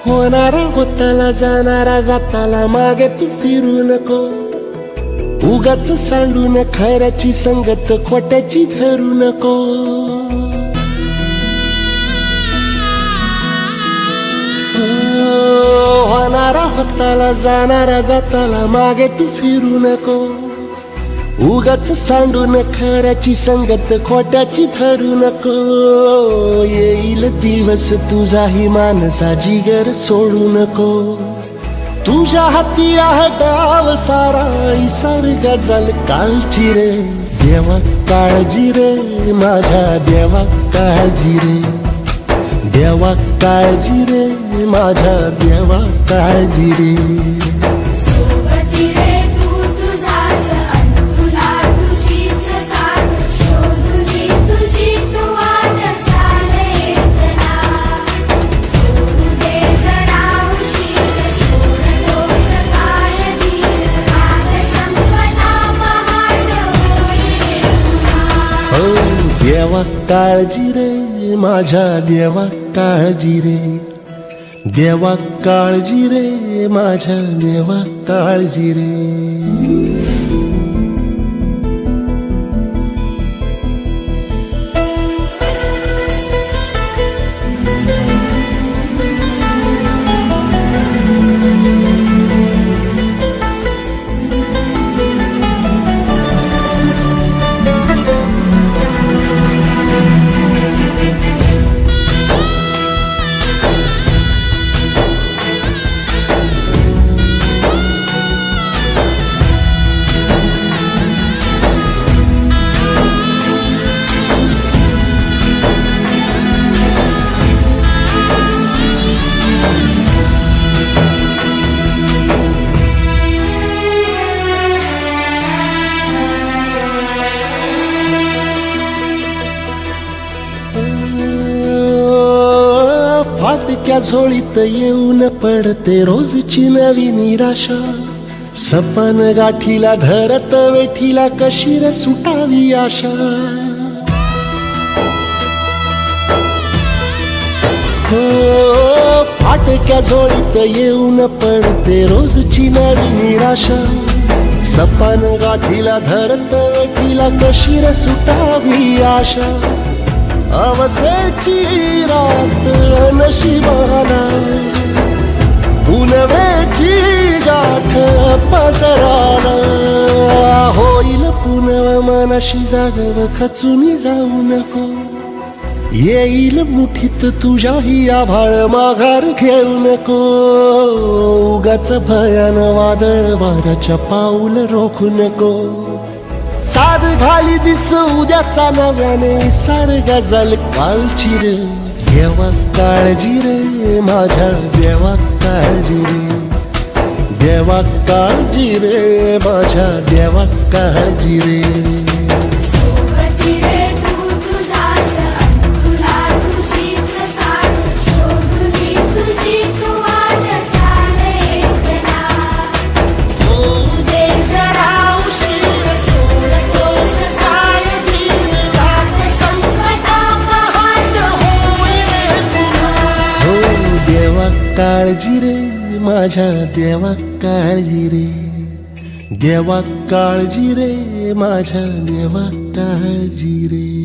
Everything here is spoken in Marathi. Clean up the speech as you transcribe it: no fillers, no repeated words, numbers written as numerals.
होणारा होताला जाणारा जाताला मागे तू फिरू नको, उगाच सांडून खऱ्याची संगत खोट्याची धरू नको. होणारा होताला जाणारा जाताला मागे तू फिरू नको, उगाच सांडून खऱ्याची संगत खोट्याची धरू नको. येईल दिवस तुझाही मानसा जिगर सोडू नको, तुझ्या हाती आहे डाव सारा इसार गजल कालची रे. देवा काळजी रे माझ्या देवा काळजी रे, देवा काळजी रे माझ्या देवा काळजी रे. देवा काळजी रे माझ्या देवा काळजी रे, देवा काळजी रे माझ्या देवा काळजी रे. फाटक्या झोळीत येऊन पडते रोजची नवी निराशा, सपन गाठीला धरत वेठीला कशी रे सुटावी आशा. हो फाटक्या झोळीत येऊन पडते रोजची नवी निराशा, सपन गाठीला धरत वेठीला कशी रे सुटावी आशा. अवसेची रात नशिबाला पुनवेची गाठ पदराला, होईल पुनव मनाशी जागव खचून जाऊ नको. येईल मुठीत तुझ्याही आभाळ माघार घेऊ नको, उगाच भयान वादळ वाऱ्याच्या पाऊल रोखू नको. साध घाली दिस उद्याचा नव्याने सार गजल कालची रे. देवा काळजी रे माझ्या देवा काळजी रे, देवा काळजी रे माझ्या देवा काळजी रे. काळजी रे माझ्या देवा काळजी रे, देवा काळजी रे माझ्या देवा काळजी रे.